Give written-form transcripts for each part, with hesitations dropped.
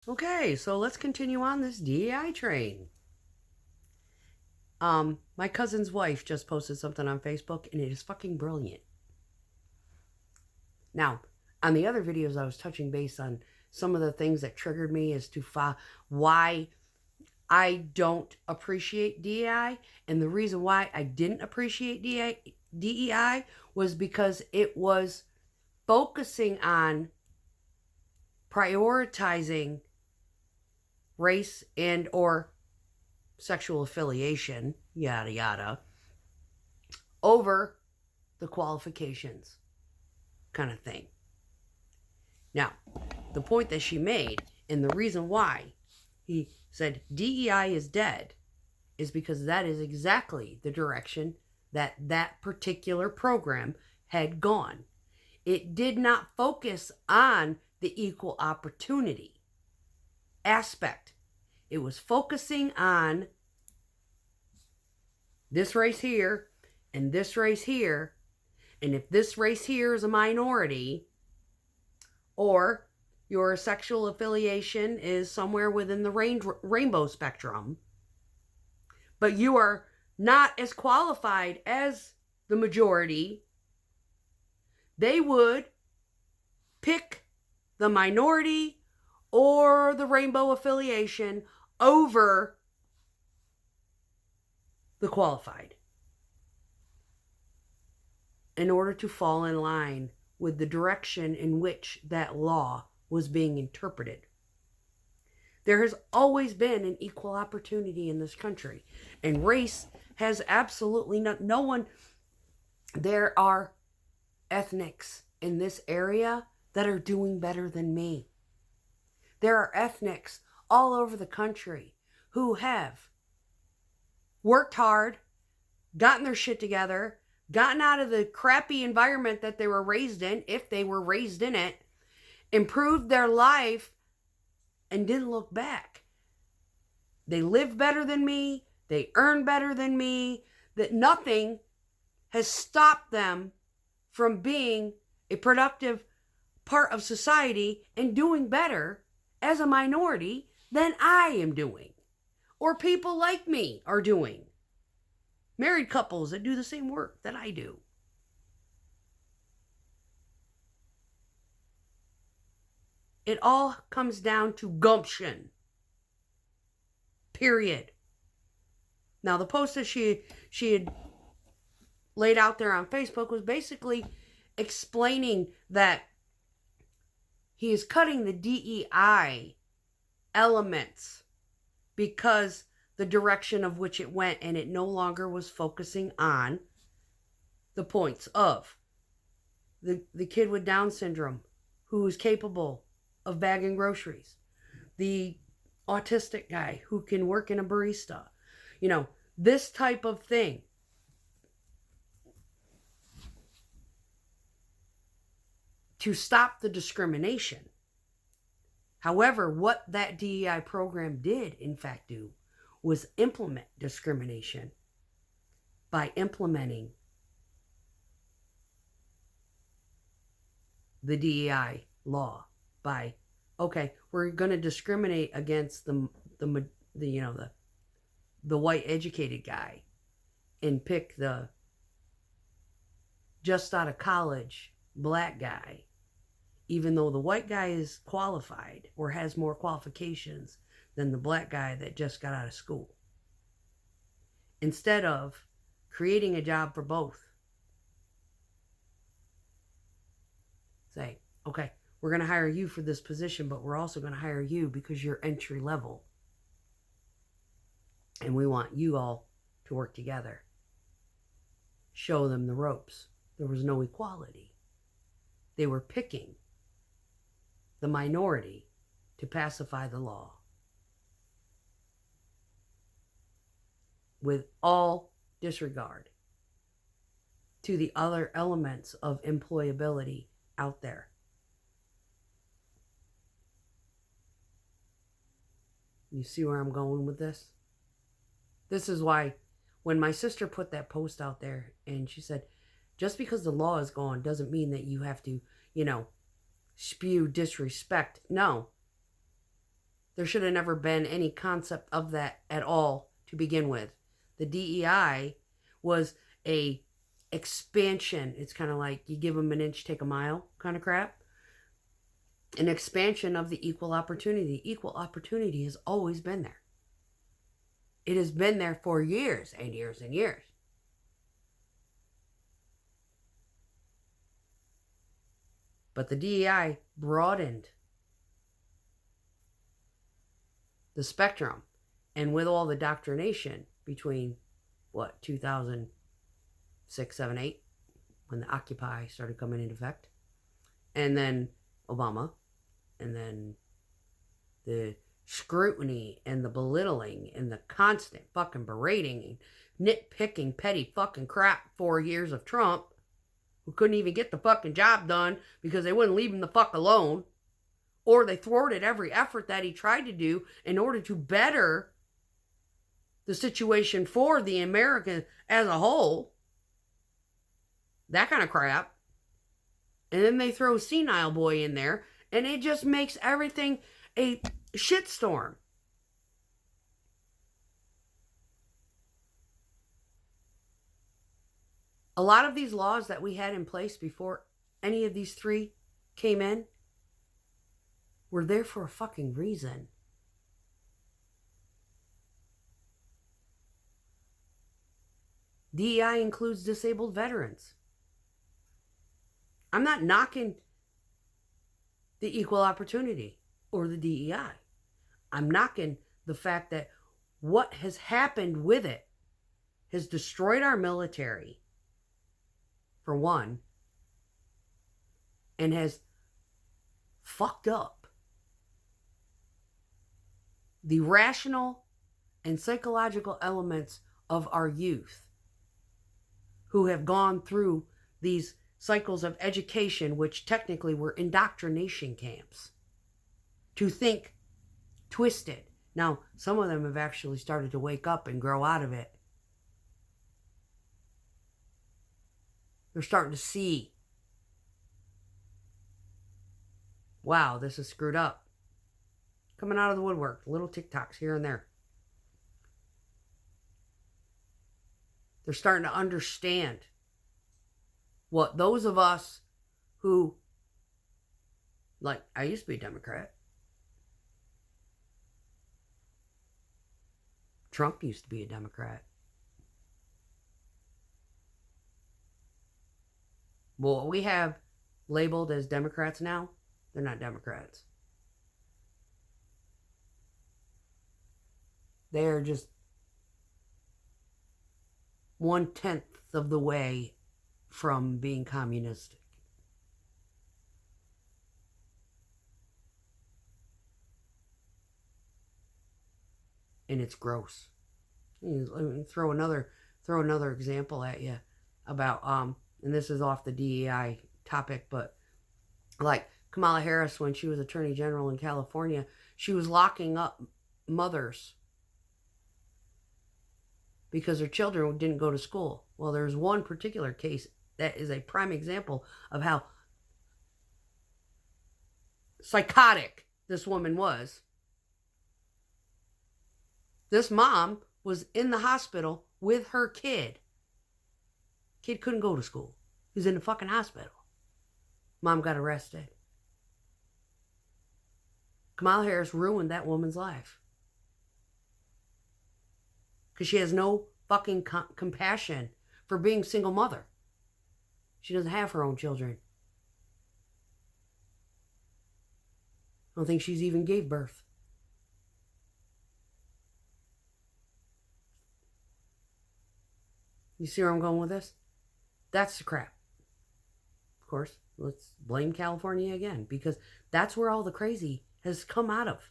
Okay, so let's continue on this DEI train. My cousin's wife just posted something on Facebook, and it is fucking brilliant. Now, on the other videos, I was touching base on some of the things that triggered me as to why I don't appreciate DEI, and the reason why I didn't appreciate DEI was because it was focusing on prioritizing race and or sexual affiliation, yada yada, over the qualifications kind of thing. Now, the point that she made and the reason why he said DEI is dead is because that is exactly the direction that that particular program had gone. It did not focus on the equal opportunity aspect. It was focusing on this race here and this race here. And if this race here is a minority, or your sexual affiliation is somewhere within the rainbow spectrum, but you are not as qualified as the majority, they would pick the minority or the rainbow affiliation over the qualified in order to fall in line with the direction in which that law was being interpreted. There has always been an equal opportunity in this country, and race has absolutely no one. There are ethnics in this area that are doing better than me. There are ethnics all over the country who have worked hard, gotten their shit together, gotten out of the crappy environment that they were raised in, if they were raised in it, improved their life, and didn't look back. They live better than me. They earn better than me. That nothing has stopped them from being a productive part of society and doing better as a minority than I am doing, or people like me are doing. Married couples that do the same work that I do. It all comes down to gumption. Period. Now, the post that she had laid out there on Facebook was basically explaining that he is cutting the DEI elements because the direction of which it went, and it no longer was focusing on the points of the kid with Down syndrome who is capable of bagging groceries, the autistic guy who can work in a barista, this type of thing. To stop the discrimination. However, what that DEI program did, in fact, do was implement discrimination by implementing the DEI law by, okay, we're going to discriminate against the white educated guy and pick the just out of college black guy, even though the white guy is qualified or has more qualifications than the black guy that just got out of school. Instead of creating a job for both. Say, okay, we're going to hire you for this position, but we're also going to hire you because you're entry level. And we want you all to work together. Show them the ropes. There was no equality. They were picking the minority to pacify the law. With all disregard to the other elements of employability out there. You see where I'm going with this? This is why when my sister put that post out there and she said, just because the law is gone doesn't mean that you have to, spew disrespect. No. There should have never been any concept of that at all to begin with. The DEI was a expansion. It's kind of like you give them an inch, take a mile kind of crap. An expansion of the equal opportunity. Equal opportunity has always been there. It has been there for years and years and years. But the DEI broadened the spectrum. And with all the doctrination between, 2006, 7, 8, when the Occupy started coming into effect, and then Obama, and then the scrutiny and the belittling and the constant fucking berating and nitpicking petty fucking crap 4 years of Trump, who couldn't even get the fucking job done because they wouldn't leave him the fuck alone, or they thwarted every effort that he tried to do in order to better the situation for the American as a whole. That kind of crap. And then they throw Senile Boy in there, and it just makes everything a shitstorm. A lot of these laws that we had in place before any of these three came in were there for a fucking reason. DEI includes disabled veterans. I'm not knocking the equal opportunity or the DEI. I'm knocking the fact that what has happened with it has destroyed our military, for one, and has fucked up the rational and psychological elements of our youth who have gone through these cycles of education, which technically were indoctrination camps, to think twisted. Now, some of them have actually started to wake up and grow out of it. They're starting to see, wow, this is screwed up. Coming out of the woodwork, little TikToks here and there. They're starting to understand what those of us who, like, I used to be a Democrat. Trump used to be a Democrat. Well, what we have labeled as Democrats now, they're not Democrats. They're just 1/10 of the way from being communistic. And it's gross. Let me throw another example at you about and this is off the DEI topic, but like Kamala Harris, when she was Attorney General in California, she was locking up mothers because their children didn't go to school. Well, there's one particular case that is a prime example of how psychotic this woman was. This mom was in the hospital with her kid. Kid couldn't go to school. He was in the fucking hospital. Mom got arrested. Kamala Harris ruined that woman's life. Because she has no fucking compassion for being single mother. She doesn't have her own children. I don't think she's even gave birth. You see where I'm going with this? That's the crap. Of course, let's blame California again, because that's where all the crazy has come out of.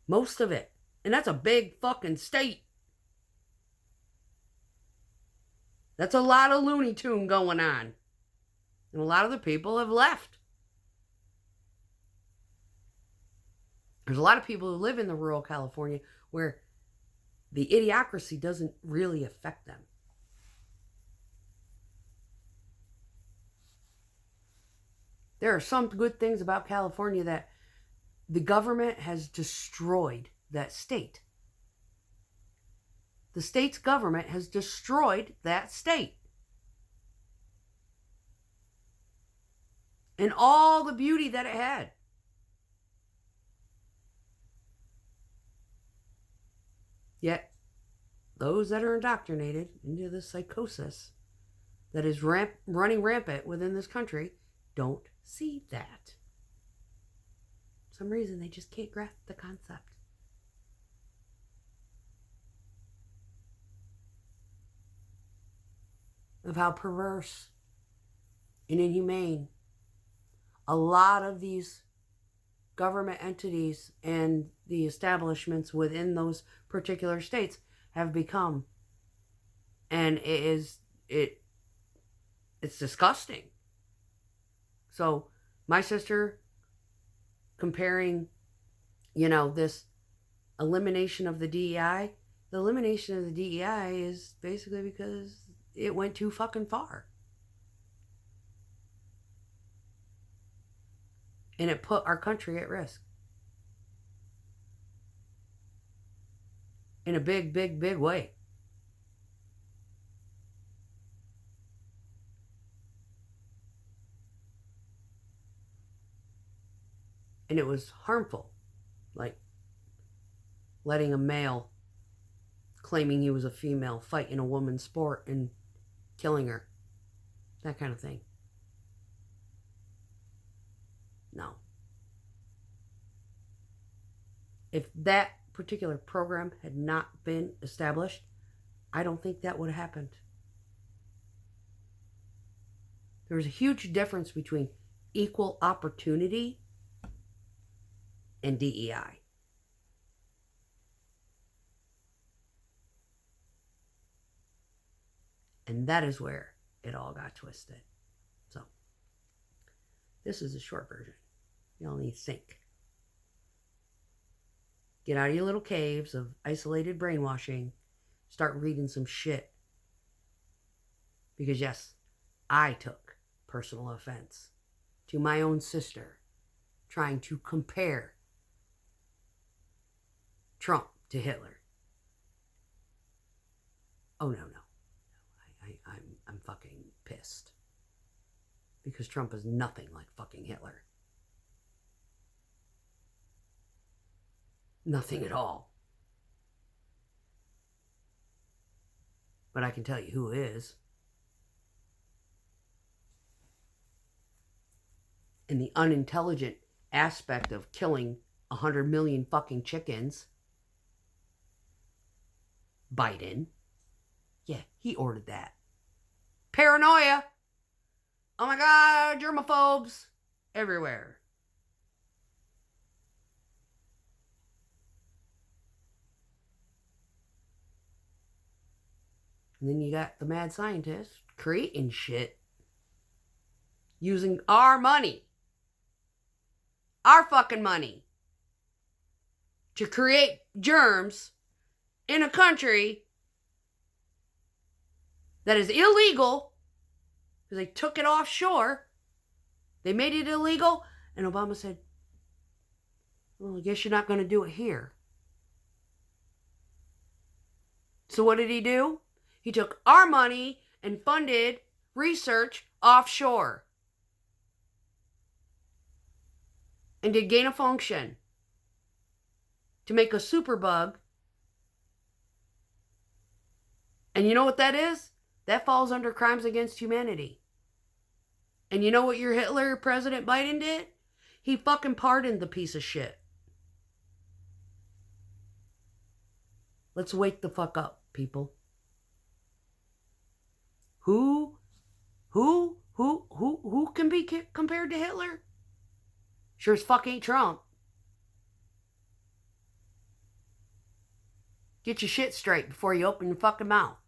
Most of it. And that's a big fucking state. That's a lot of Looney Tune going on. And a lot of the people have left. There's a lot of people who live in the rural California where the idiocracy doesn't really affect them. There are some good things about California that The government has destroyed that state. The state's government has destroyed that state. And all the beauty that it had. Yet, those that are indoctrinated into this psychosis that is running rampant within this country don't see that. For some reason, they just can't grasp the concept. Of how perverse and inhumane a lot of these government entities and the establishments within those particular states have become. And it's disgusting. So my sister comparing, this elimination of the DEI, the elimination of the DEI is basically because it went too fucking far. And it put our country at risk. In a big, big, big way. And it was harmful. Like letting a male claiming he was a female fight in a woman's sport and killing her. That kind of thing. No. If that particular program had not been established, I don't think that would have happened. There's a huge difference between equal opportunity and DEI. And that is where it all got twisted. So, this is a short version. Y'all need to think. Get out of your little caves of isolated brainwashing. Start reading some shit. Because yes, I took personal offense to my own sister trying to compare Trump to Hitler. Oh, no. I'm fucking pissed. Because Trump is nothing like fucking Hitler. Nothing at all. But I can tell you who is. And the unintelligent aspect of killing 100 million fucking chickens. Biden. Yeah, he ordered that. Paranoia. Oh my God, germaphobes everywhere. And then you got the mad scientists creating shit using our money. Our fucking money. To create germs in a country that is illegal because they took it offshore. They made it illegal. And Obama said, well, I guess you're not going to do it here. So what did he do? He took our money and funded research offshore. And did gain of function to make a superbug. And you know what that is? That falls under crimes against humanity. And you know what your Hitler President Biden did? He fucking pardoned the piece of shit. Let's wake the fuck up, people. Who can be compared to Hitler? Sure as fuck ain't Trump. Get your shit straight before you open your fucking mouth.